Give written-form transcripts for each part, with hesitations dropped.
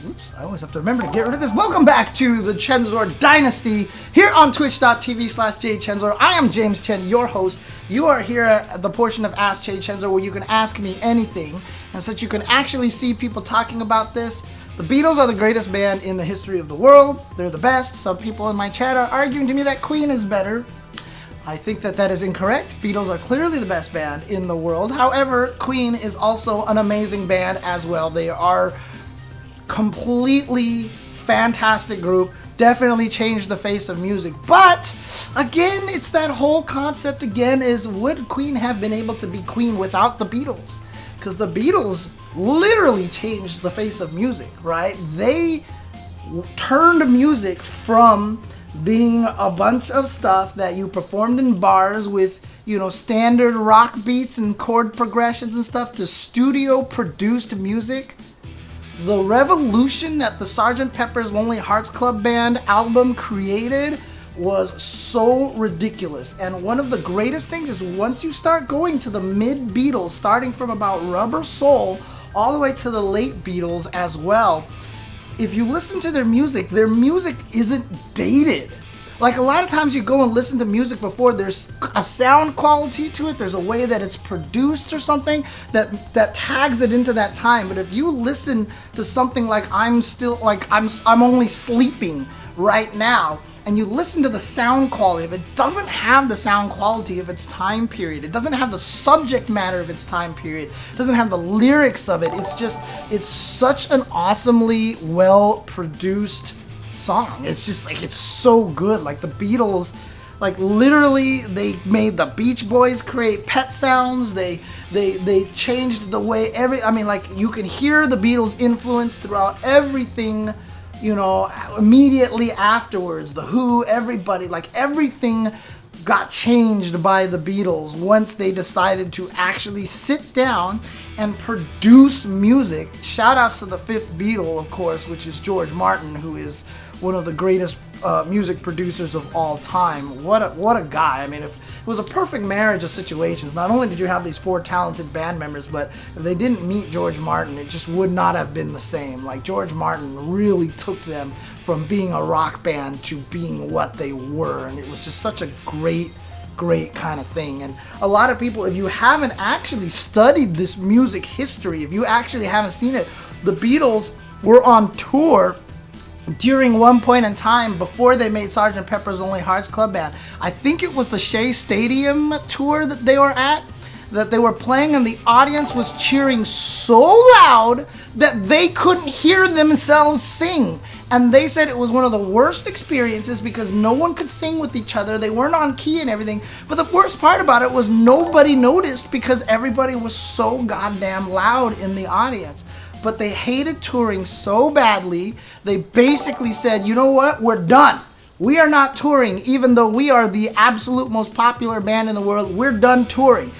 Oops, I always have to remember to get rid of this. Welcome back to the Chensor Dynasty here on twitch.tv/jchensor. I am James Chen, your host. You are here at the portion of AskJCHENSOR where you can ask me anything, and so that you can actually see people talking about this. The Beatles are the greatest band in the history of the world. They're the best. Some people in my chat are arguing to me that Queen is better. I think that that is incorrect. Beatles are clearly the best band in the world. However, Queen is also an amazing band as well. They are completely fantastic group. Definitely changed the face of music. But again, it's that whole concept again is, would Queen have been able to be Queen without the Beatles? Because the Beatles literally changed the face of music, right? They turned music from being a bunch of stuff that you performed in bars with, you know, standard rock beats and chord progressions and stuff to studio produced music. The revolution that the Sgt. Pepper's Lonely Hearts Club Band album created was so ridiculous. And one of the greatest things is once you start going to the mid-Beatles, starting from about Rubber Soul all the way to the late Beatles as well, if you listen to their music isn't dated. Like a lot of times you go and listen to music before, there's a sound quality to it, there's a way that it's produced or something that tags it into that time. But if you listen to something like I'm only sleeping right now, and you listen to the sound quality, if it doesn't have the sound quality of its time period, it doesn't have the subject matter of its time period, it doesn't have the lyrics of it, it's such an awesomely well produced song. It's just like, it's so good. Like the Beatles, like literally they made the Beach Boys create pet sounds. They changed the way like you can hear the Beatles influence throughout everything, you know, immediately afterwards. The Who, everybody, like everything got changed by the Beatles once they decided to actually sit down and produce music. Shout outs to the fifth Beatle, of course, which is George Martin, who is one of the greatest music producers of all time. What a guy. I mean, if it was a perfect marriage of situations, not only did you have these four talented band members, but if they didn't meet George Martin, it just would not have been the same. Like George Martin really took them from being a rock band to being what they were, and it was just such a great kind of thing. And a lot of people, if you haven't actually studied this music history, if you actually haven't seen it, the Beatles were on tour during one point in time before they made Sgt. Pepper's Lonely Hearts Club Band. I think it was the Shea Stadium tour that they were at, that they were playing, and the audience was cheering so loud that they couldn't hear themselves sing. And they said it was one of the worst experiences because no one could sing with each other. They weren't on key and everything. But the worst part about it was nobody noticed because everybody was so goddamn loud in the audience. But they hated touring so badly, they basically said, you know what, we're done. We are not touring, even though we are the absolute most popular band in the world. We're done touring.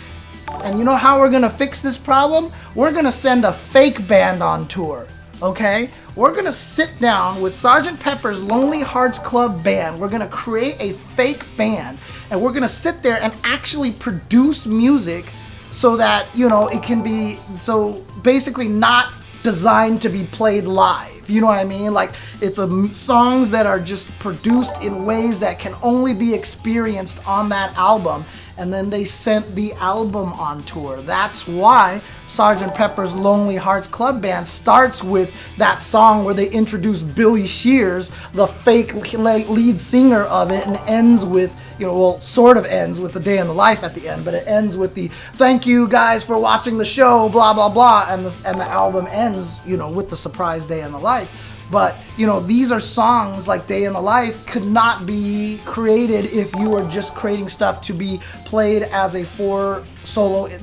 And you know how we're gonna fix this problem? We're gonna send a fake band on tour, okay? We're gonna sit down with Sgt. Pepper's Lonely Hearts Club Band. We're gonna create a fake band, and we're gonna sit there and actually produce music so that, you know, it can be, so basically not designed to be played live. You know what I mean? Like, it's songs that are just produced in ways that can only be experienced on that album. And then they sent the album on tour. That's why Sgt. Pepper's Lonely Hearts Club Band starts with that song where they introduce Billy Shears, the fake lead singer of it, and ends with, you know, well, sort of ends with the day in the life at the end, but it ends with the thank you guys for watching the show, blah, blah, blah, and the album ends, you know, with the surprise day in the life. But, you know, these are songs like Day in the Life could not be created if you were just creating stuff to be played as a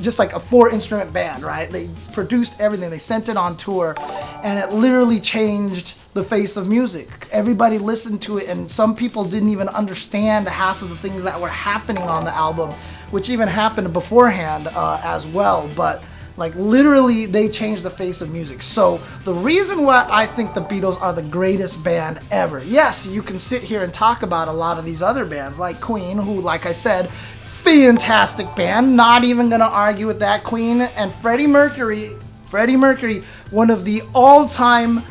just like a 4-instrument band, right? They produced everything. They sent it on tour, and it literally changed the face of music. Everybody listened to it, and some people didn't even understand half of the things that were happening on the album, which even happened beforehand as well. But like literally they changed the face of music. So the reason why I think the Beatles are the greatest band ever, yes, you can sit here and talk about a lot of these other bands like Queen, who, like I said, fantastic band, not even gonna argue with that. Queen and Freddie Mercury, one of the all-time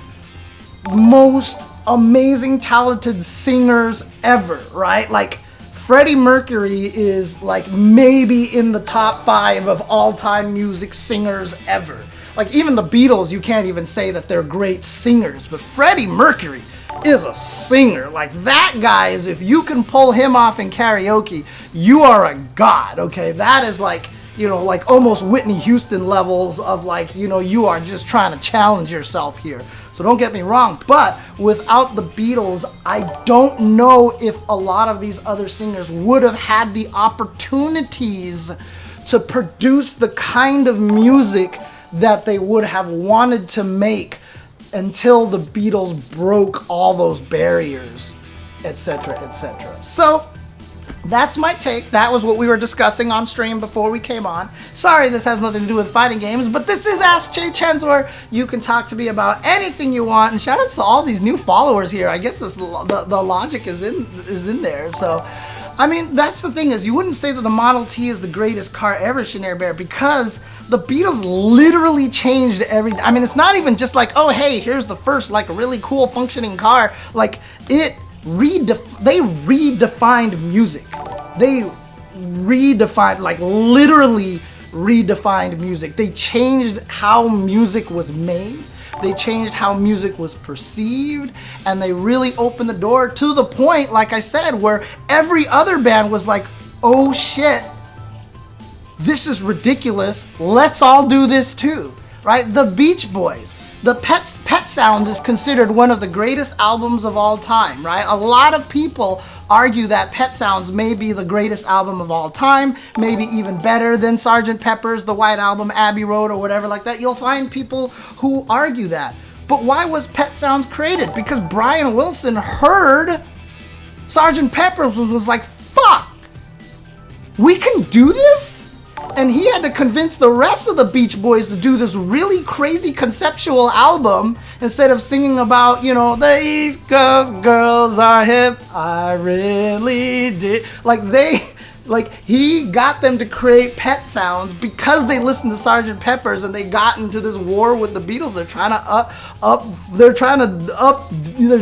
most amazing, talented singers ever, right? Like, Freddie Mercury is like maybe in the top 5 of all-time music singers ever. Like, even the Beatles, you can't even say that they're great singers, but Freddie Mercury is a singer. Like, that guy is, if you can pull him off in karaoke, you are a god, okay? That is like, you know, like almost Whitney Houston levels of like, you know, you are just trying to challenge yourself here. So don't get me wrong, but without the Beatles, I don't know if a lot of these other singers would have had the opportunities to produce the kind of music that they would have wanted to make until the Beatles broke all those barriers, etc., etc. So that's my take. That was what we were discussing on stream before we came on. Sorry, this has nothing to do with fighting games, but this is AskJCHENSOR. You can talk to me about anything you want, and shout outs to all these new followers here. I guess this the logic is in there. So, I mean, that's the thing, is you wouldn't say that the Model T is the greatest car ever, Shanair Bear, because the Beatles literally changed everything. I mean, it's not even just like, oh, hey, here's the first, like, really cool functioning car. Like, they redefined music. They redefined, like, literally redefined music. They changed how music was made. They changed how music was perceived, and they really opened the door to the point, like I said, where every other band was like, oh shit, this is ridiculous, let's all do this too, right? The Beach Boys, the Pet Sounds is considered one of the greatest albums of all time, right? A lot of people argue that Pet Sounds may be the greatest album of all time, maybe even better than Sgt. Pepper's, the White Album, Abbey Road, or whatever like that. You'll find people who argue that. But why was Pet Sounds created? Because Brian Wilson heard Sgt. Pepper's was like, fuck, we can do this? And he had to convince the rest of the Beach Boys to do this really crazy conceptual album instead of singing about, you know, the East Coast girls are hip, I really did. He got them to create Pet Sounds because they listened to Sgt. Pepper's and they got into this war with the Beatles. They're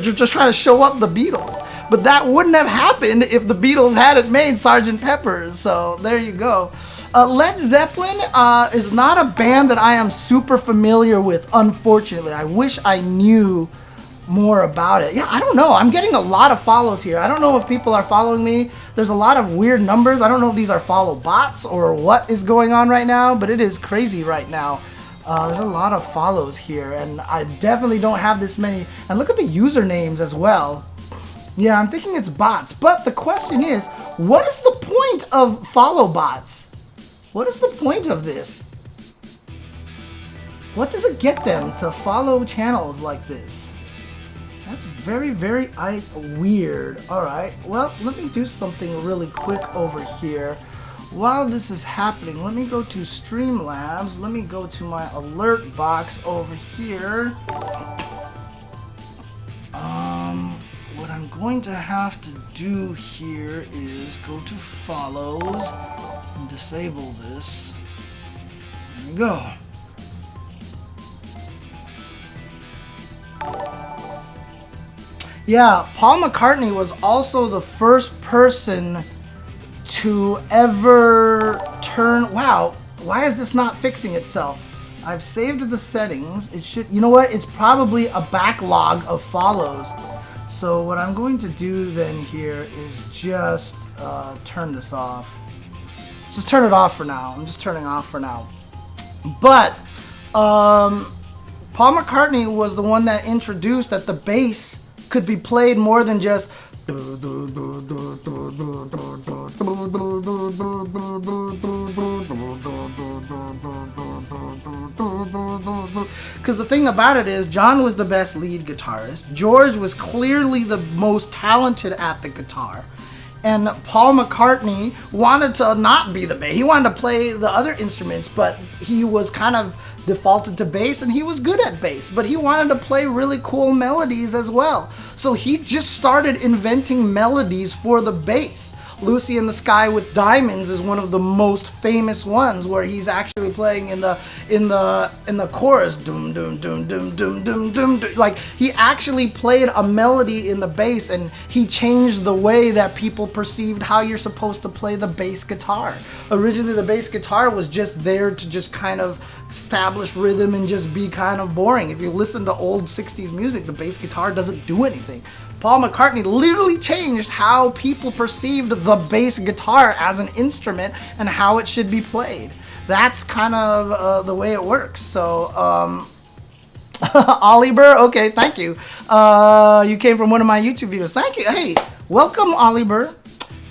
just trying to show up the Beatles. But that wouldn't have happened if the Beatles hadn't made Sgt. Pepper's. So there you go. Led Zeppelin is not a band that I am super familiar with, unfortunately. I wish I knew more about it. Yeah, I don't know. I'm getting a lot of follows here. I don't know if people are following me. There's a lot of weird numbers. I don't know if these are follow bots or what is going on right now, but it is crazy right now. There's a lot of follows here, and I definitely don't have this many. And look at the usernames as well. Yeah, I'm thinking it's bots. But the question is, what is the point of follow bots? What is the point of this? What does it get them to follow channels like this? That's very, very weird. Alright, well, let me do something really quick over here. While this is happening, let me go to Streamlabs. Let me go to my alert box over here. What I'm going to have to do here is go to follows and disable this. There we go. Yeah, Paul McCartney was also the first person to ever turn... Wow, why is this not fixing itself? I've saved the settings. It should... You know what? It's probably a backlog of follows. So what I'm going to do then here is just turn this off. Just turn it off for now. I'm just turning off for now. But Paul McCartney was the one that introduced that the bass could be played more than just because the thing about it is John was the best lead guitarist. George was clearly the most talented at the guitar. And Paul McCartney wanted to not be the bass. He wanted to play the other instruments, but he was kind of defaulted to bass, and he was good at bass, but he wanted to play really cool melodies as well. So he just started inventing melodies for the bass. Lucy in the Sky with Diamonds is one of the most famous ones, where he's actually playing in the chorus, doom doom doom doom doom doom doom. Like, he actually played a melody in the bass, and he changed the way that people perceived how you're supposed to play the bass guitar. Originally, the bass guitar was just there to just kind of establish rhythm and just be kind of boring. If you listen to old 60s music, the bass guitar doesn't do anything. Paul McCartney literally changed how people perceived the bass guitar as an instrument and how it should be played. That's kind of the way it works. So, Oliver, okay, thank you. You came from one of my YouTube videos. Thank you. Hey, welcome, Oliver,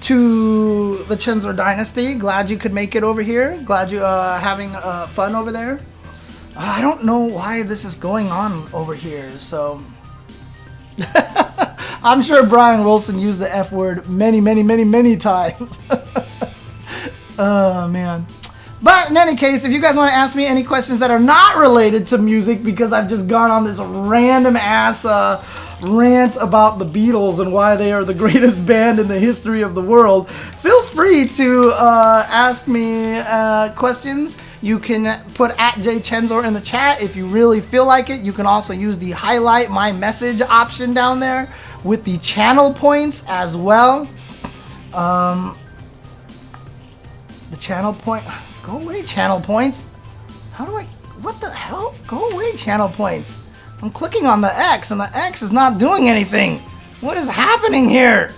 to the Chensor Dynasty. Glad you could make it over here. Glad you having fun over there. I don't know why this is going on over here, so... I'm sure Brian Wilson used the F word many times. Oh, man. But in any case, if you guys want to ask me any questions that are not related to music, because I've just gone on this random ass rant about the Beatles and why they are the greatest band in the history of the world, feel free to ask me questions. You can put @jchensor in the chat if you really feel like it. You can also use the highlight my message option down there with the channel points as well. The channel point... Go away, channel points. How do I... What the hell? Go away, channel points. I'm clicking on the X, and the X is not doing anything. What is happening here?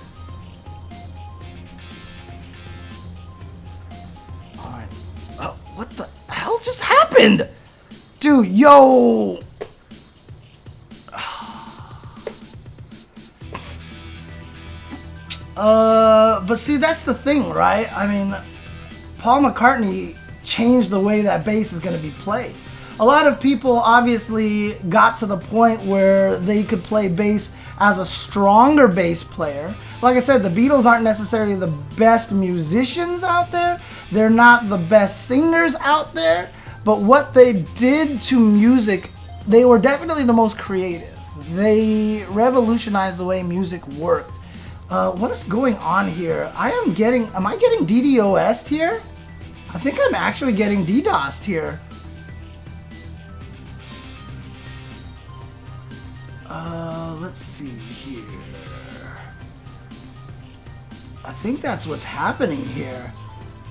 Alright. What the hell just happened? Dude, yo... But see, that's the thing, right? I mean... Paul McCartney changed the way that bass is going to be played. A lot of people obviously got to the point where they could play bass as a stronger bass player. Like I said, the Beatles aren't necessarily the best musicians out there. They're not the best singers out there. But what they did to music, they were definitely the most creative. They revolutionized the way music worked. What is going on here? Am I getting DDoS'd here? I think I'm actually getting DDoS'd here. Let's see here. I think that's what's happening here.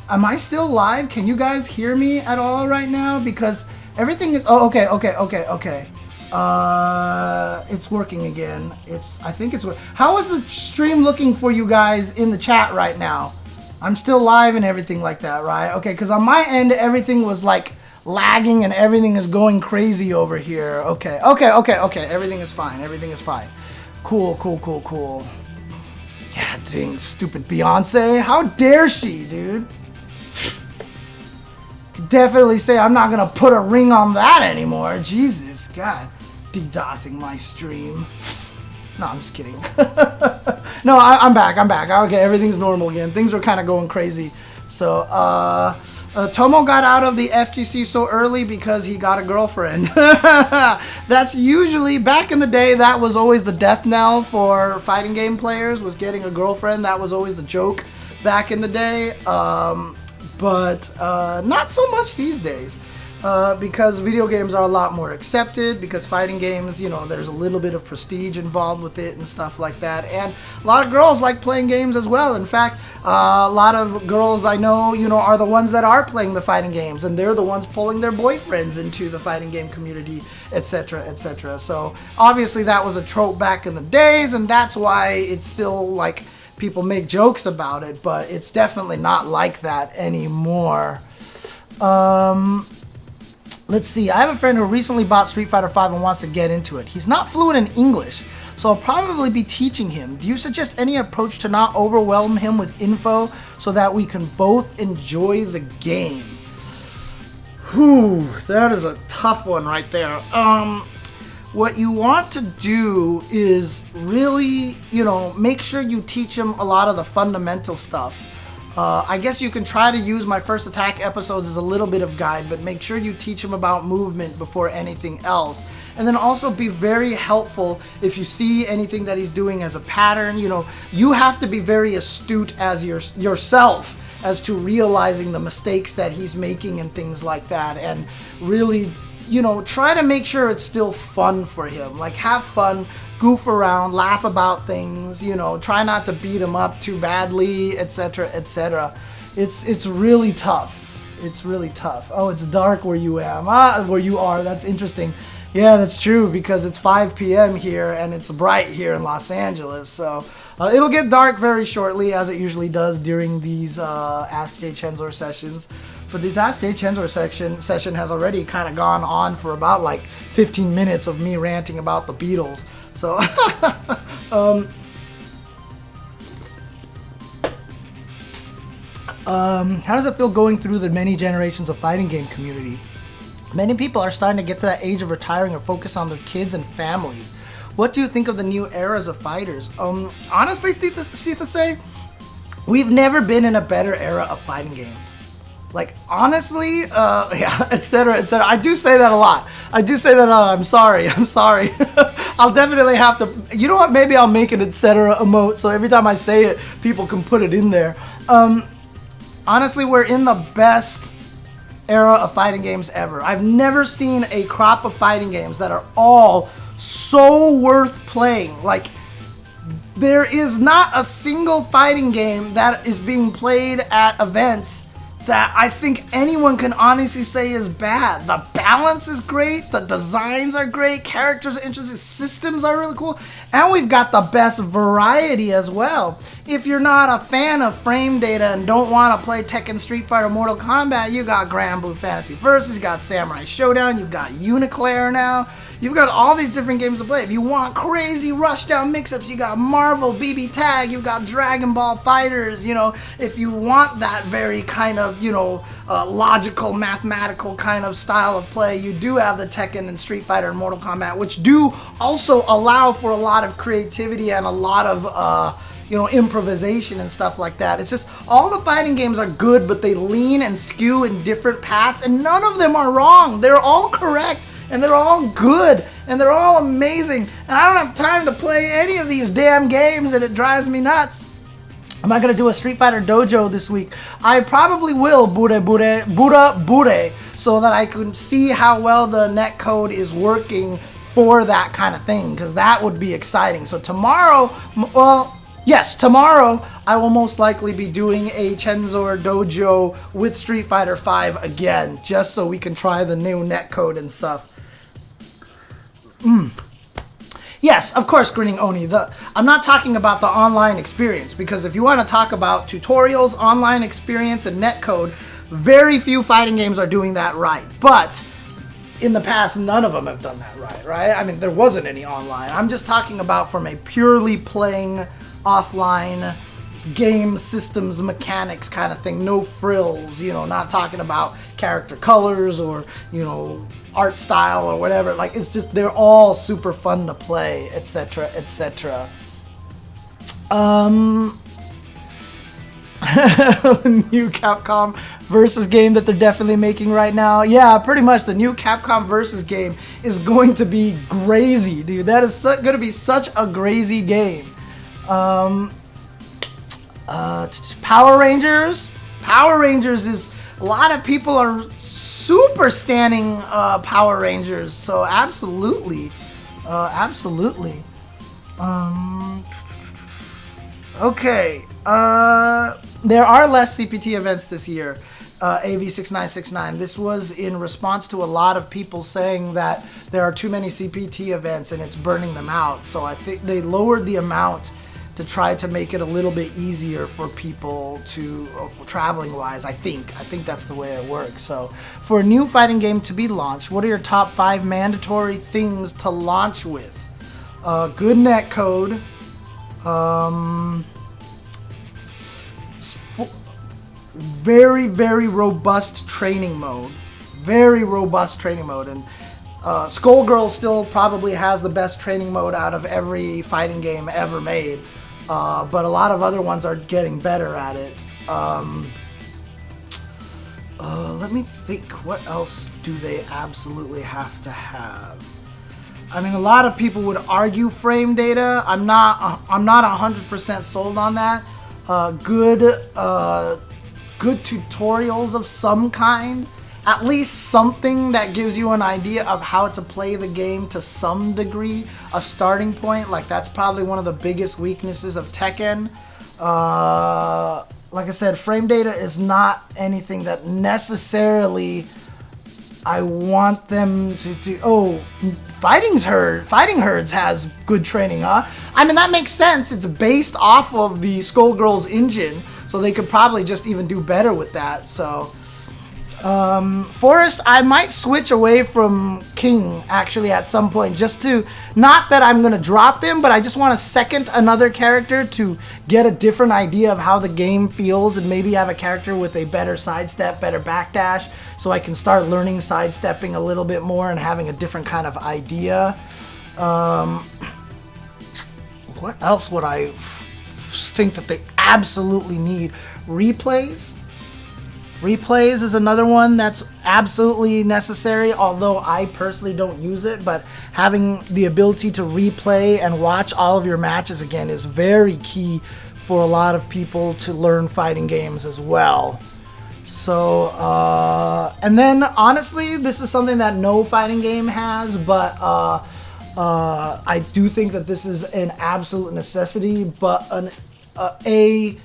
Am I still live? Can you guys hear me at all right now? Because everything is... Oh, okay. It's working again. I think it's... How is the stream looking for you guys in the chat right now? I'm still live and everything like that, right? Okay, because on my end, everything was like lagging and everything is going crazy over here. Okay. Everything is fine. Cool. Yeah, dang, stupid Beyonce. How dare she, dude? Definitely say I'm not going to put a ring on that anymore. Jesus, God. DDoSing my stream. No, I'm just kidding. No, I'm back. Okay, everything's normal again. Things are kind of going crazy. So, Tomo got out of the FGC so early because he got a girlfriend. That's usually, back in the day, that was always the death knell for fighting game players, was getting a girlfriend. That was always the joke back in the day. But not so much these days. Because video games are a lot more accepted, because fighting games, you know, there's a little bit of prestige involved with it and stuff like that. And a lot of girls like playing games as well. In fact, a lot of girls I know, you know, are the ones that are playing the fighting games, and they're the ones pulling their boyfriends into the fighting game community, etc., etc. So obviously that was a trope back in the days, and that's why it's still like people make jokes about it, but it's definitely not like that anymore. Let's see, I have a friend who recently bought Street Fighter V and wants to get into it. He's not fluent in English, so I'll probably be teaching him. Do you suggest any approach to not overwhelm him with info so that we can both enjoy the game? Whew, that is a tough one right there. What you want to do is really, you know, make sure you teach him a lot of the fundamental stuff. I guess you can try to use my first attack episodes as a little bit of guide, but make sure you teach him about movement before anything else. And then also be very helpful if you see anything that he's doing as a pattern. You know, you have to be very astute as yourself as to realizing the mistakes that he's making and things like that. And really, you know, try to make sure it's still fun for him. Like, have fun, goof around, laugh about things, you know, try not to beat him up too badly, etc., etc. It's really tough. It's really tough. Oh, it's dark where you are. That's interesting. Yeah, that's true, because it's 5 p.m. here and it's bright here in Los Angeles. So it'll get dark very shortly, as it usually does during these AskJCHENSOR sessions. But this AskJCHENSOR session has already kind of gone on for about like 15 minutes of me ranting about the Beatles. So, how does it feel going through the many generations of fighting game community? Many people are starting to get to that age of retiring or focus on their kids and families. What do you think of the new eras of fighters? Honestly, to say, we've never been in a better era of fighting games. Like, honestly, yeah, etc., etc. I do say that a lot. I'm sorry. I'll definitely have to, you know what, maybe I'll make an etc. emote, so every time I say it, people can put it in there. Honestly, we're in the best era of fighting games ever. I've never seen a crop of fighting games that are all so worth playing. Like, there is not a single fighting game that is being played at events that I think anyone can honestly say is bad. The balance is great, the designs are great, characters are interesting, systems are really cool, and we've got the best variety as well. If you're not a fan of frame data and don't want to play Tekken, Street Fighter, Mortal Kombat, you got Grand Blue Fantasy Versus, you got Samurai Showdown, you've got Uniclair now. You've got all these different games to play. If you want crazy rushdown mix-ups, you got Marvel, BB Tag, you've got Dragon Ball Fighters, you know. If you want that very kind of, you know, logical, mathematical kind of style of play, you do have the Tekken and Street Fighter and Mortal Kombat, which do also allow for a lot of creativity and a lot of, you know, improvisation and stuff like that. It's just, all the fighting games are good, but they lean and skew in different paths, and none of them are wrong. They're all correct. And they're all good, and they're all amazing, and I don't have time to play any of these damn games, and it drives me nuts. I'm not gonna do a Street Fighter Dojo this week. I probably will, Bure, so that I can see how well the netcode is working for that kind of thing, because that would be exciting. So tomorrow, well, yes, tomorrow I will most likely be doing a Chensor Dojo with Street Fighter V again, just so we can try the new netcode and stuff. Yes, of course, Grinning Oni. I'm not talking about the online experience, because if you want to talk about tutorials, online experience, and netcode, very few fighting games are doing that right. But in the past, none of them have done that right? I mean, there wasn't any online. I'm just talking about from a purely playing offline game systems mechanics kind of thing, no frills, you know, not talking about character colors or, you know, art style or whatever. Like, it's just, they're all super fun to play, etc., etc. New Capcom versus game that they're definitely making right now. Yeah, pretty much the new Capcom versus game is going to be crazy, dude. That is going to be such a crazy game. Power Rangers. Power Rangers is, a lot of people are super standing Power Rangers, so absolutely, absolutely. Okay, there are less CPT events this year. AV6969. This was in response to a lot of people saying that there are too many CPT events and it's burning them out. So I think they lowered the amount to try to make it a little bit easier for people to, traveling wise. I think that's the way it works. So for a new fighting game to be launched, what are your top 5 mandatory things to launch with? Good netcode, very, very robust training mode, and Skullgirl still probably has the best training mode out of every fighting game ever made, but a lot of other ones are getting better at it. Let me think. What else do they absolutely have to have? I mean, a lot of people would argue frame data. I'm not 100% sold on that. Good tutorials of some kind. At least something that gives you an idea of how to play the game to some degree. A starting point. Like, that's probably one of the biggest weaknesses of Tekken. Like I said, frame data is not anything that necessarily I want them to do. Oh, Fighting Herds has good training, huh? I mean, that makes sense. It's based off of the Skullgirls engine, so they could probably just even do better with that. So, Forest, I might switch away from King actually at some point, just to, not that I'm gonna drop him, but I just want to second another character to get a different idea of how the game feels, and maybe have a character with a better sidestep, better backdash, so I can start learning sidestepping a little bit more and having a different kind of idea. What else would I think that they absolutely need? Replays. Replays is another one that's absolutely necessary, although I personally don't use it, but having the ability to replay and watch all of your matches again is very key for a lot of people to learn fighting games as well. So, and then honestly, this is something that no fighting game has, but I do think that this is an absolute necessity, but a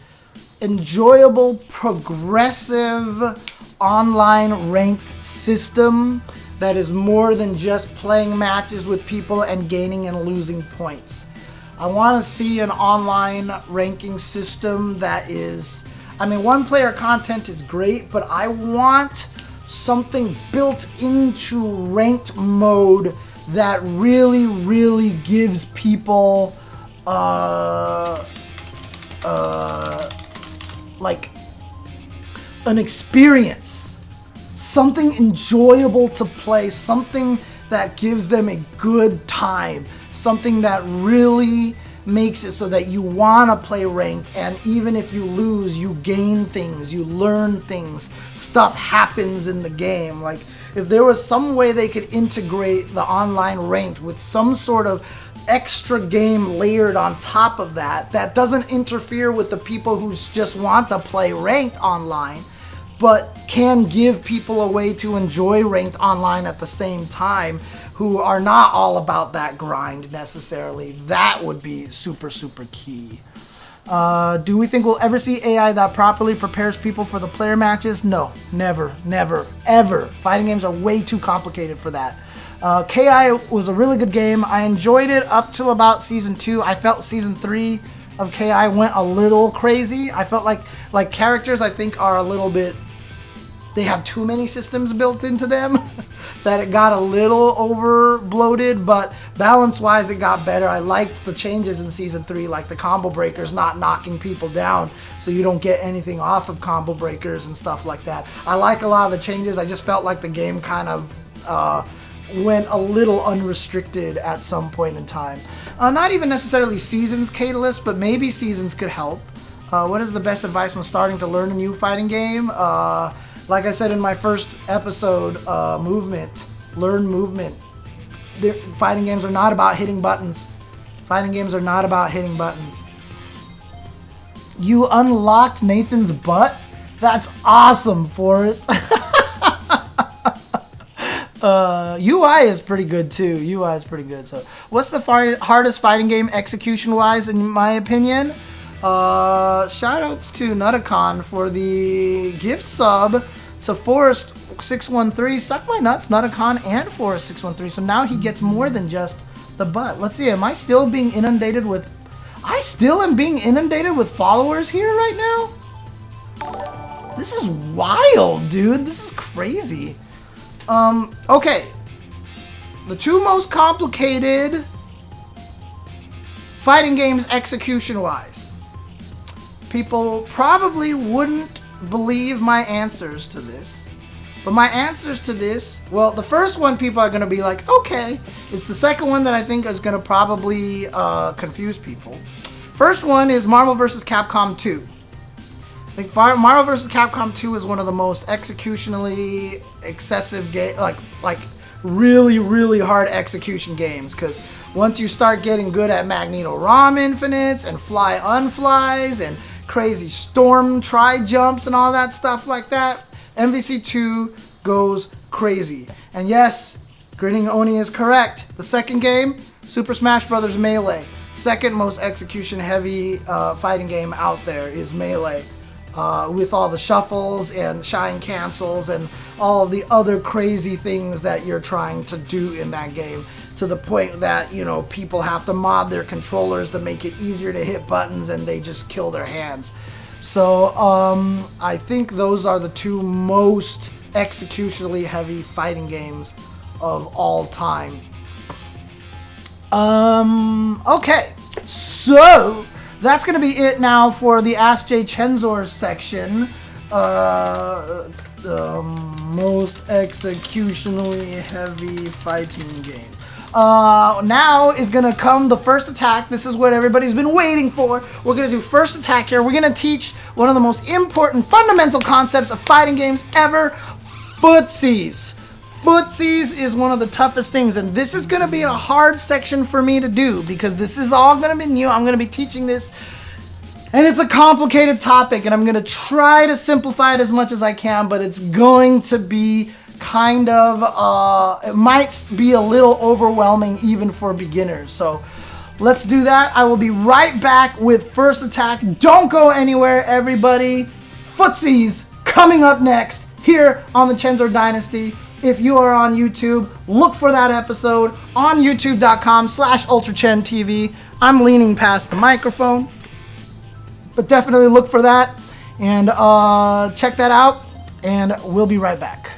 enjoyable, progressive, online ranked system that is more than just playing matches with people and gaining and losing points. I want to see an online ranking system that is, I mean, one-player content is great, but I want something built into ranked mode that really, really gives people like an experience, something enjoyable to play, something that gives them a good time, something that really makes it so that you want to play ranked, and even if you lose, you gain things, you learn things, stuff happens in the game. Like, if there was some way they could integrate the online ranked with some sort of extra game layered on top of that, that doesn't interfere with the people who just want to play ranked online, but can give people a way to enjoy ranked online at the same time, who are not all about that grind necessarily, that would be super, super key. Do we think we'll ever see AI that properly prepares people for the player matches? No, never, never, ever. Fighting games are way too complicated for that. KI was a really good game. I enjoyed it up to about Season 2. I felt Season 3 of KI went a little crazy. I felt like characters, I think, are a little bit, they have too many systems built into them that it got a little over bloated, but balance-wise it got better. I liked the changes in Season 3, like the combo breakers not knocking people down so you don't get anything off of combo breakers and stuff like that. I like a lot of the changes. I just felt like the game kind of went a little unrestricted at some point in time. Not even necessarily Seasons, Catalyst, but maybe Seasons could help. What is the best advice when starting to learn a new fighting game? Like I said in my first episode, movement. Learn movement. Fighting games are not about hitting buttons. Fighting games are not about hitting buttons. You unlocked Nathan's butt? That's awesome, Forrest. UI is pretty good too. UI is pretty good. So, what's the hardest fighting game execution-wise, in my opinion? Shoutouts to Nutacon for the gift sub to Forrest613. Suck my nuts, Nutacon and Forrest613. So now he gets more than just the butt. Let's see. Am I still being inundated with? I still am being inundated with followers here right now. This is wild, dude. This is crazy. Okay. The two most complicated fighting games execution-wise. People probably wouldn't believe my answers to this. But my answers to this, well, the first one people are going to be like, okay. It's the second one that I think is going to probably confuse people. First one is Marvel vs. Capcom 2. Like Marvel vs. Capcom 2 is one of the most executionally excessive like really, really hard execution games, because once you start getting good at Magneto ROM infinites and fly unflies and crazy storm tri-jumps and all that stuff like that, MVC2 goes crazy. And yes, Grinning Oni is correct. The second game, Super Smash Bros. Melee. Second most execution heavy fighting game out there is Melee. With all the shuffles and shine cancels and all of the other crazy things that you're trying to do in that game, to the point that, you know, people have to mod their controllers to make it easier to hit buttons and they just kill their hands. So I think those are the two most executionally heavy fighting games of all time. Okay, so that's going to be it now for the AskJCHENSOR section. Most executionally heavy fighting games. Now is going to come the first attack. This is what everybody's been waiting for. We're going to do first attack here. We're going to teach one of the most important fundamental concepts of fighting games ever, footsies. Footsies is one of the toughest things, and this is going to be a hard section for me to do because this is all going to be new. I'm going to be teaching this, and it's a complicated topic, and I'm going to try to simplify it as much as I can, but it's going to be kind of, it might be a little overwhelming even for beginners. So let's do that. I will be right back with first attack. Don't go anywhere, everybody. Footsies coming up next here on the Chensor Dynasty. If you are on YouTube, look for that episode on youtube.com/UltraChenTV. I'm leaning past the microphone, but definitely look for that and check that out, and we'll be right back.